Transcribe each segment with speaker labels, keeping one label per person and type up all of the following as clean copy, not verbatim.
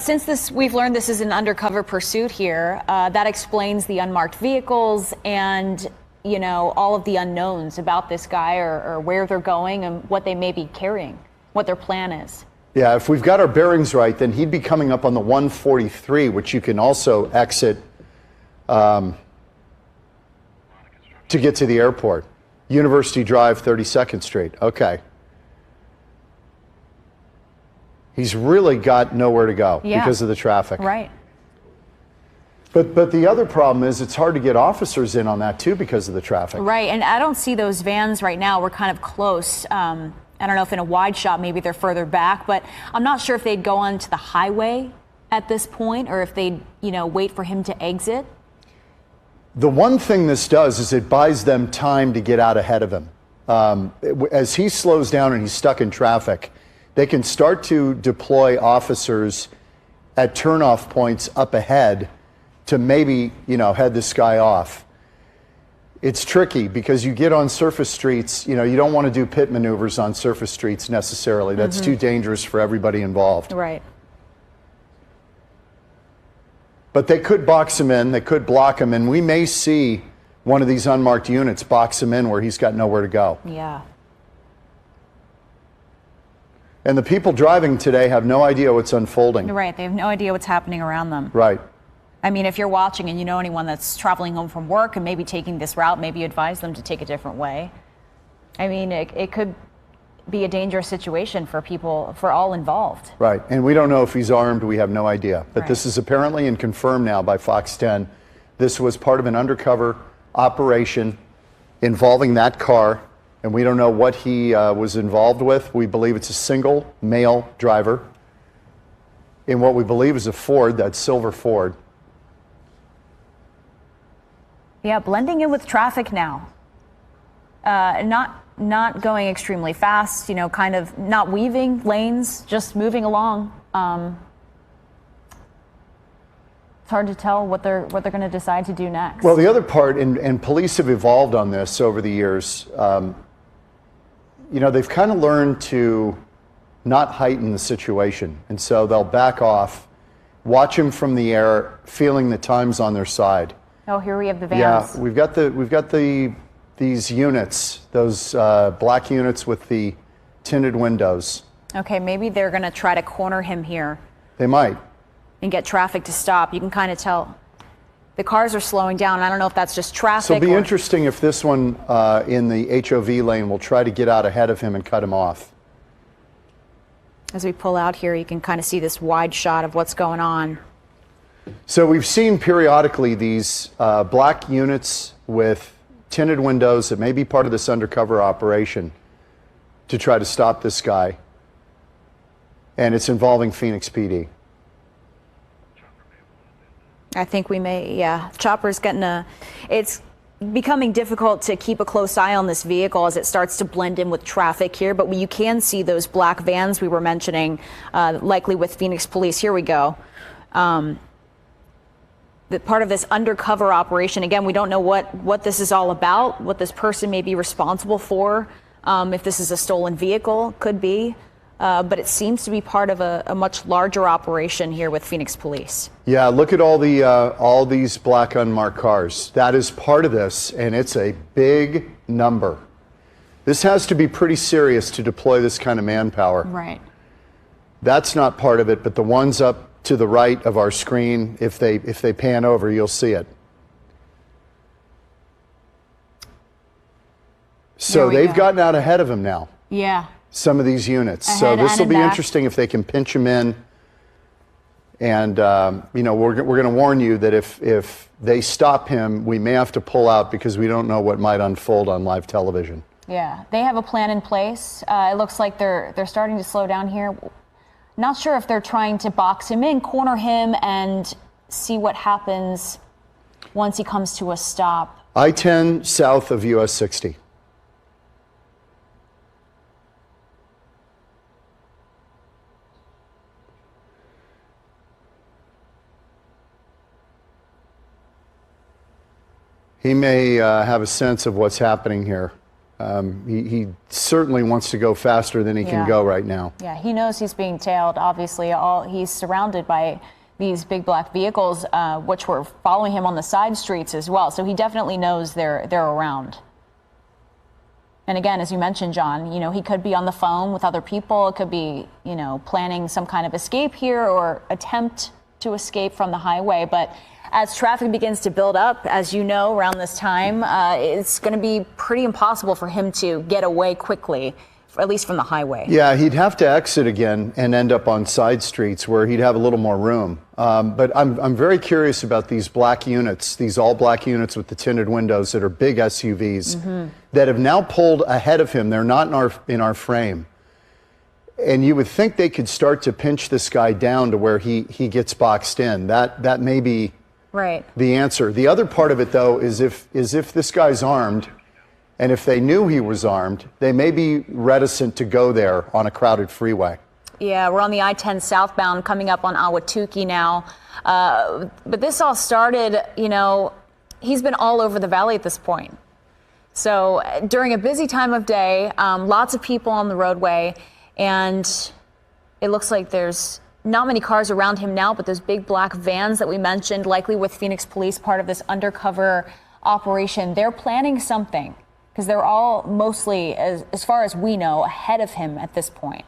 Speaker 1: Since we've learned this is an undercover pursuit here, that explains the unmarked vehicles and, you know, all of the unknowns about this guy or where they're going and what they may be carrying, what their plan is.
Speaker 2: Yeah, if we've got our bearings right, then he'd be coming up on the 143, which you can also exit to get to the airport. University Drive, 32nd Street. Okay. He's really got nowhere to go because of the traffic.
Speaker 1: Right.
Speaker 2: But the other problem is it's hard to get officers in on that too because of the traffic.
Speaker 1: Right, and I don't see those vans right now. We're kind of close. I don't know if in a wide shot maybe they're further back, but I'm not sure if they'd go onto the highway at this point or if they'd, you know, wait for him to exit.
Speaker 2: The one thing this does is it buys them time to get out ahead of him. As he slows down and he's stuck in traffic, they can start to deploy officers at turnoff points up ahead to maybe, you know, head this guy off. It's tricky because you get on surface streets, you know, you don't want to do pit maneuvers on surface streets necessarily. That's too dangerous for everybody involved.
Speaker 1: Right.
Speaker 2: But they could box him in, they could block him, and we may see one of these unmarked units box him in where he's got nowhere to go.
Speaker 1: Yeah.
Speaker 2: And the people driving today have no idea what's unfolding.
Speaker 1: Right, they have no idea what's happening around them.
Speaker 2: Right.
Speaker 1: I mean, if you're watching and you know anyone that's traveling home from work and maybe taking this route, maybe advise them to take a different way. I mean, it could be a dangerous situation for people, for all involved.
Speaker 2: Right, and we don't know if he's armed, we have no idea. But
Speaker 1: Right.
Speaker 2: this is apparently and confirmed now by Fox 10. This was part of an undercover operation involving that car, and we don't know what he was involved with. We believe it's a single male driver in what we believe is a Ford, that silver Ford.
Speaker 1: Yeah, blending in with traffic now. Not going extremely fast, you know, kind of not weaving lanes, just moving along. It's hard to tell what they're going to decide to do next.
Speaker 2: Well, the other part, and police have evolved on this over the years, you know, they've kind of learned to not heighten the situation. And so they'll back off, watch him from the air, feeling the time's on their side.
Speaker 1: Oh, here we have the vans.
Speaker 2: Yeah, we've got these units, those black units with the tinted windows.
Speaker 1: Okay, maybe they're going to try to corner him here.
Speaker 2: They might.
Speaker 1: And get traffic to stop. You can kind of tell the cars are slowing down. I don't know if that's just traffic.
Speaker 2: So it'll be interesting if this one in the HOV lane will try to get out ahead of him and cut him off.
Speaker 1: As we pull out here, you can kind of see this wide shot of what's going on.
Speaker 2: So we've seen periodically these black units with tinted windows that may be part of this undercover operation to try to stop this guy. And it's involving Phoenix PD.
Speaker 1: I think we may, yeah. Chopper's getting it's becoming difficult to keep a close eye on this vehicle as it starts to blend in with traffic here, but you can see those black vans we were mentioning, likely with Phoenix Police. Here we go. The part of this undercover operation, again, we don't know what this is all about, what this person may be responsible for, if this is a stolen vehicle, could be. But it seems to be part of a much larger operation here with Phoenix Police.
Speaker 2: Yeah, look at all these black unmarked cars. That is part of this, and it's a big number. This has to be pretty serious to deploy this kind of manpower.
Speaker 1: Right.
Speaker 2: That's not part of it, but the ones up to the right of our screen, if they pan over, you'll see it. So they've gotten out ahead of him now.
Speaker 1: Yeah.
Speaker 2: Some of these units. So this will be interesting if they can pinch him in. And, you know, we're going to warn you that if they stop him, we may have to pull out because we don't know what might unfold on live television.
Speaker 1: Yeah, they have a plan in place. It looks like they're starting to slow down here. Not sure if they're trying to box him in, corner him, and see what happens once he comes to a stop.
Speaker 2: I-10 south of US 60. He may have a sense of what's happening here. He certainly wants to go faster than he can go right now.
Speaker 1: Yeah, he knows he's being tailed. Obviously, he's surrounded by these big black vehicles, which were following him on the side streets as well. So he definitely knows they're around. And again, as you mentioned, John, you know, he could be on the phone with other people. It could be, you know, planning some kind of escape here or attempt to escape from the highway. But as traffic begins to build up, as you know, around this time, it's going to be pretty impossible for him to get away quickly, at least from the highway.
Speaker 2: Yeah, he'd have to exit again and end up on side streets where he'd have a little more room. But I'm very curious about these black units, these all black units with the tinted windows that are big SUVs that have now pulled ahead of him. They're not in our frame. And you would think they could start to pinch this guy down to where he gets boxed in. That may be the answer. The other part of it, though, is if this guy's armed, and if they knew he was armed, they may be reticent to go there on a crowded freeway.
Speaker 1: Yeah, we're on the I-10 southbound coming up on Ahwatukee now. But this all started, you know, he's been all over the valley at this point. So during a busy time of day, lots of people on the roadway, and it looks like there's not many cars around him now, but those big black vans that we mentioned, likely with Phoenix police, part of this undercover operation, they're planning something. Because they're all mostly, as far as we know, ahead of him at this point.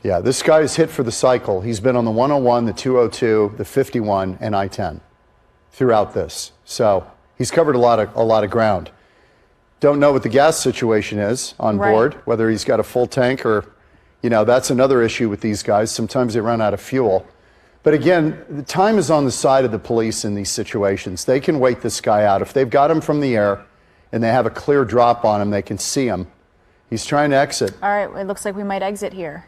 Speaker 2: Yeah, this guy is hit for the cycle. He's been on the 101, the 202, the 51, and I-10 throughout this. So he's covered a lot of ground. Don't know what the gas situation is on board, whether he's got a full tank or, you know, that's another issue with these guys. Sometimes they run out of fuel. But again, the time is on the side of the police in these situations. They can wait this guy out. If they've got him from the air, and they have a clear drop on him, they can see him. He's trying to exit.
Speaker 1: All right, it looks like we might exit here.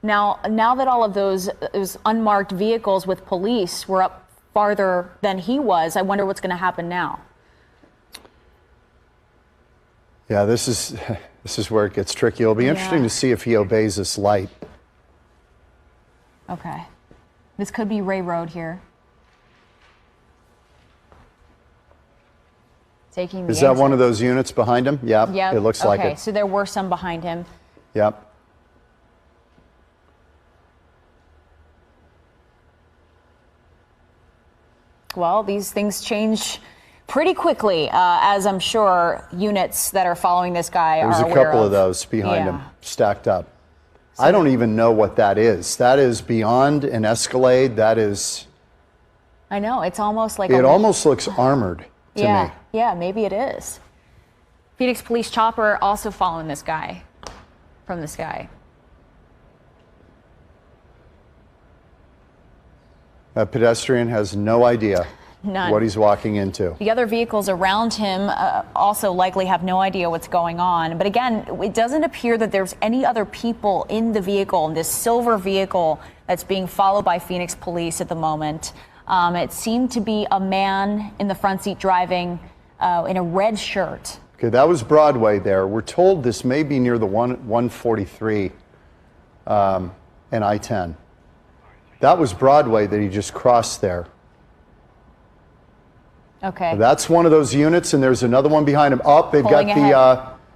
Speaker 1: Now that all of those unmarked vehicles with police were up farther than he was, I wonder what's going to happen now.
Speaker 2: Yeah, this is where it gets tricky. It'll be interesting to see if he obeys this light.
Speaker 1: Okay. This could be Ray Road here.
Speaker 2: Is that one of those units behind him? Yep, it looks like it.
Speaker 1: Okay, so there were some behind him.
Speaker 2: Yep.
Speaker 1: Well, these things change pretty quickly, as I'm sure units that are following this guy are aware of.
Speaker 2: There's a couple of those behind him, stacked up. So I don't even know what that is. That is beyond an Escalade. That is...
Speaker 1: I know, it's almost like...
Speaker 2: It almost looks armored to me.
Speaker 1: Yeah, maybe it is. Phoenix police chopper also following this guy from the sky.
Speaker 2: That pedestrian has no idea what he's walking into.
Speaker 1: The other vehicles around him also likely have no idea what's going on. But again, it doesn't appear that there's any other people in the vehicle, in this silver vehicle that's being followed by Phoenix police at the moment. It seemed to be a man in the front seat driving in a red shirt.
Speaker 2: Okay, that was Broadway there. We're told this may be near the 143 and I-10. That was Broadway that he just crossed there.
Speaker 1: Okay.
Speaker 2: So that's one of those units, and there's another one behind him. Oh, they've got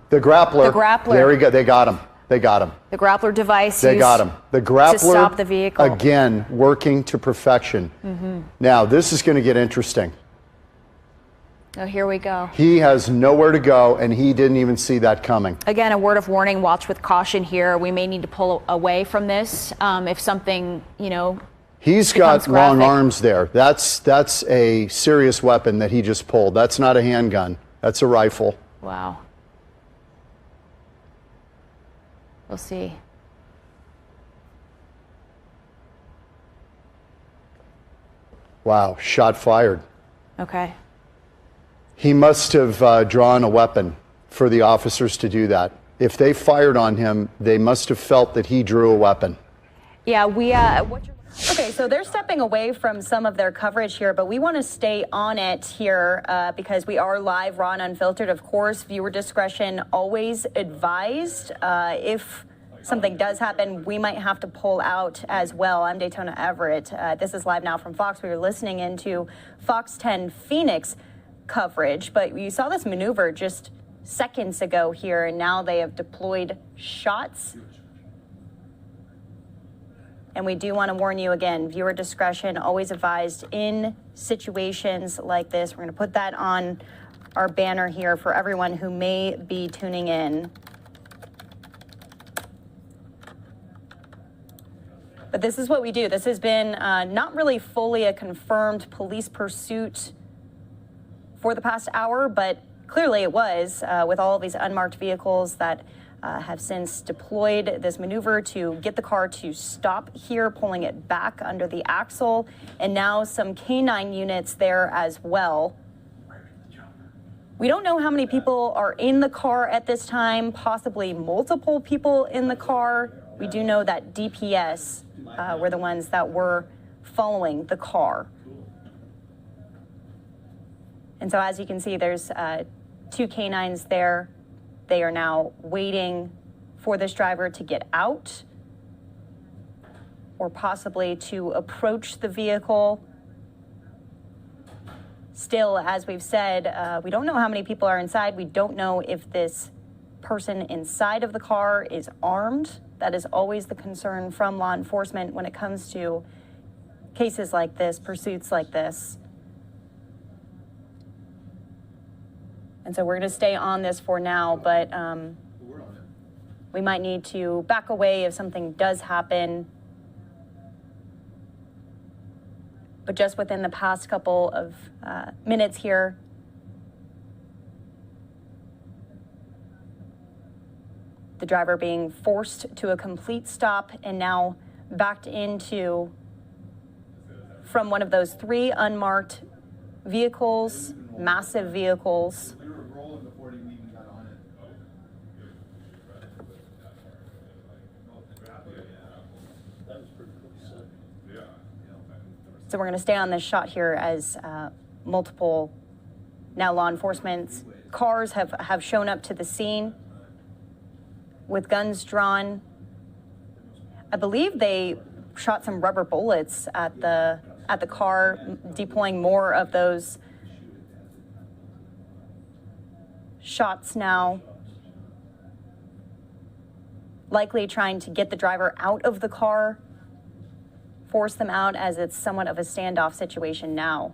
Speaker 2: the Grappler.
Speaker 1: The Grappler.
Speaker 2: There we go. They got him. They got him.
Speaker 1: The Grappler device.
Speaker 2: They got him. The Grappler
Speaker 1: to stop the vehicle.
Speaker 2: Again, working to perfection. Now, this is going to get interesting.
Speaker 1: Oh, here we go.
Speaker 2: He has nowhere to go, and he didn't even see that coming.
Speaker 1: Again, a word of warning, watch with caution here. We may need to pull away from this if something, you know,
Speaker 2: he's got long arms there. That's a serious weapon that he just pulled. That's not a handgun. That's a rifle.
Speaker 1: Wow. We'll see.
Speaker 2: Wow, shot fired.
Speaker 1: Okay.
Speaker 2: He must have drawn a weapon for the officers to do that. If they fired on him, they must have felt that he drew a weapon.
Speaker 1: Yeah,
Speaker 3: Okay, so they're stepping away from some of their coverage here, but we want to stay on it here because we are live, raw, and unfiltered. Of course, viewer discretion always advised. If something does happen, we might have to pull out as well. I'm Daytona Everett. This is Live Now from Fox. We were listening into Fox 10 Phoenix. coverage, but you saw this maneuver just seconds ago here, and now they have deployed shots. And we do want to warn you again, viewer discretion always advised in situations like this. We're going to put that on our banner here for everyone who may be tuning in. But this is what we do. This has been not really fully a confirmed police pursuit for the past hour, but clearly it was with all of these unmarked vehicles that have since deployed this maneuver to get the car to stop here, pulling it back under the axle, and now some canine units there as well. We don't know how many people are in the car at this time, possibly multiple people in the car. We do know that DPS were the ones that were following the car. And so as you can see, there's 2 canines there. They are now waiting for this driver to get out or possibly to approach the vehicle. Still, as we've said, we don't know how many people are inside. We don't know if this person inside of the car is armed. That is always the concern from law enforcement when it comes to cases like this, pursuits like this. And so we're going to stay on this for now, but we might need to back away if something does happen. But just within the past couple of minutes here, the driver being forced to a complete stop and now backed into from one of those 3 unmarked vehicles, massive vehicles. So we're going to stay on this shot here as multiple now law enforcement cars have shown up to the scene with guns drawn. I believe they shot some rubber bullets at the car, deploying more of those shots now. Likely trying to get the driver out of the car, force them out, as it's somewhat of a standoff situation now.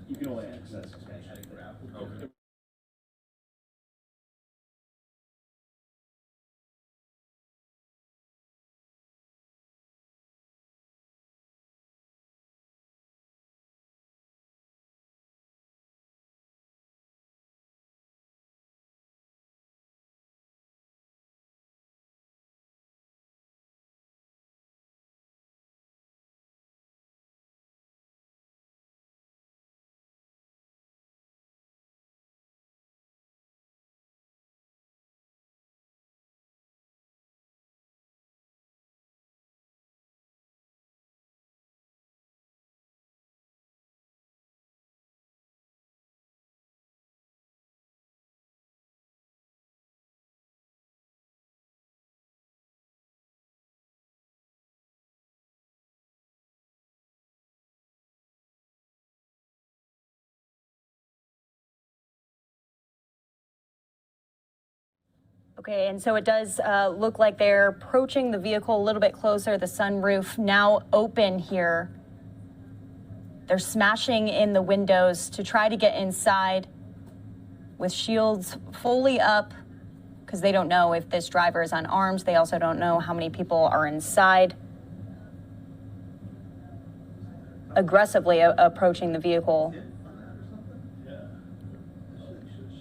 Speaker 4: You can only access Grappler. Okay.
Speaker 3: Okay, and so it does look like they're approaching the vehicle a little bit closer. The sunroof now open here. They're smashing in the windows to try to get inside with shields fully up because they don't know if this driver is unarmed. They also don't know how many people are inside. Aggressively approaching the vehicle.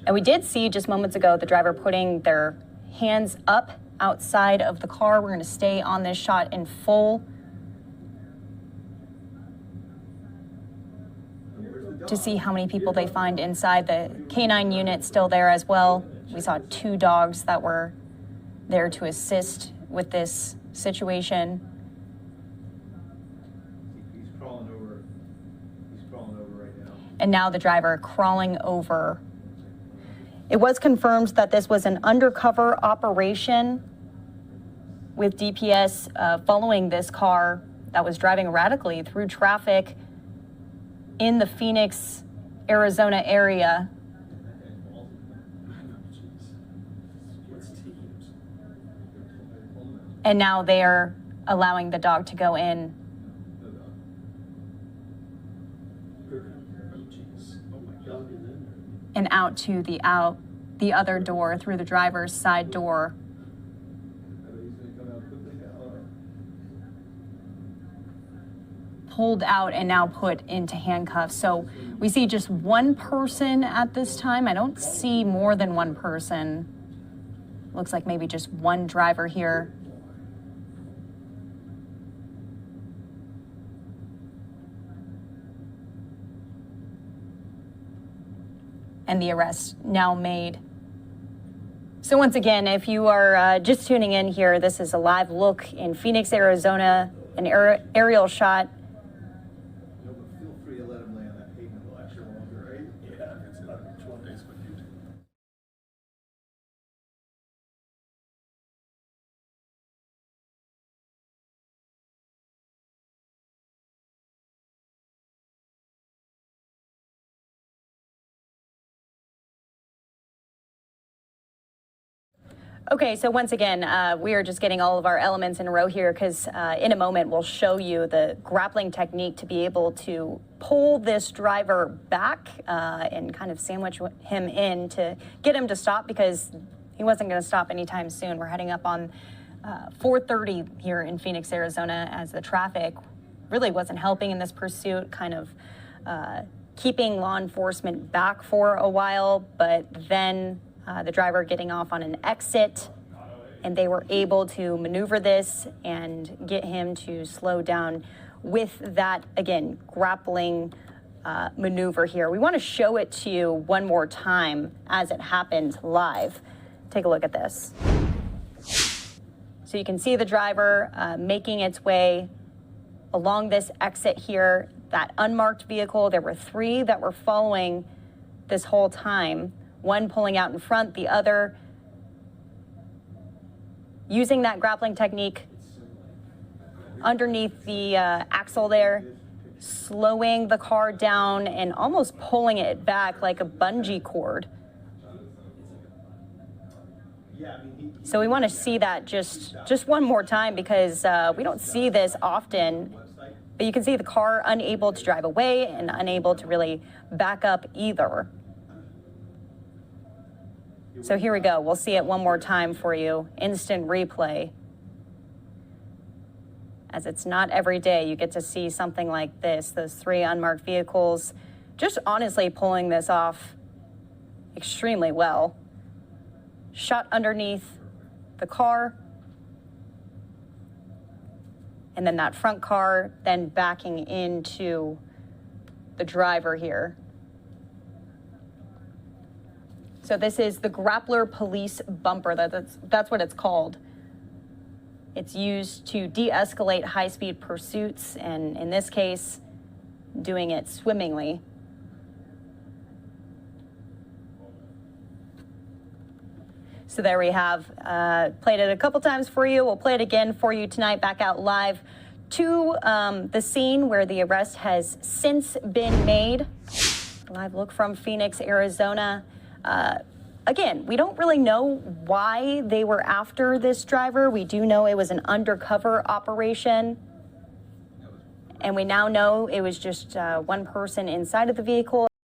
Speaker 3: And we did see just moments ago the driver putting their hands up outside of the car. We're going to stay on this shot in full to see how many people they find inside. The canine unit still there as well. We saw 2 dogs that were there to assist with this situation.
Speaker 4: He's crawling over. He's crawling over right now.
Speaker 3: And now the driver crawling over. It was confirmed that this was an undercover operation. with DPS following this car that was driving erratically through traffic in the Phoenix, Arizona area. And now they're allowing the dog to go in. And out to the other door through the driver's side door. Pulled out and now put into handcuffs. So we see just one person at this time. I don't see more than one person. Looks like maybe just one driver here. And the arrest now made. So once again, if you are just tuning in here, this is a live look in Phoenix, Arizona, an aerial shot.
Speaker 4: Feel free to let him lay on that pavement a little extra longer, right? Yeah, it's about 12 days for you.
Speaker 3: Okay, so once again, we are just getting all of our elements in a row here because in a moment we'll show you the grappling technique to be able to pull this driver back and kind of sandwich him in to get him to stop because he wasn't going to stop anytime soon. We're heading up on 4:30 here in Phoenix, Arizona, as the traffic really wasn't helping in this pursuit, kind of keeping law enforcement back for a while, but then the driver getting off on an exit, and they were able to maneuver this and get him to slow down with that, again, grappling maneuver here. We want to show it to you one more time as it happened live. Take a look at this. So you can see the driver making its way along this exit here, that unmarked vehicle. There were three that were following this whole time. One pulling out in front, the other using that grappling technique underneath the axle there, slowing the car down and almost pulling it back like a bungee cord. So we want to see that just one more time because we don't see this often, but you can see the car unable to drive away and unable to really back up either. So here we go. We'll see it one more time for you. Instant replay. As it's not every day you get to see something like this. Those three unmarked vehicles just honestly pulling this off extremely well. Shot underneath the car. And then that front car then backing into the driver here. So this is the Grappler police bumper. That's what it's called. It's used to de-escalate high-speed pursuits, and in this case, doing it swimmingly. So there we have, played it a couple times for you. We'll play it again for you tonight, back out live to the scene where the arrest has since been made. Live look from Phoenix, Arizona. Again, we don't really know why they were after this driver. We do know it was an undercover operation. And we now know it was just one person inside of the vehicle.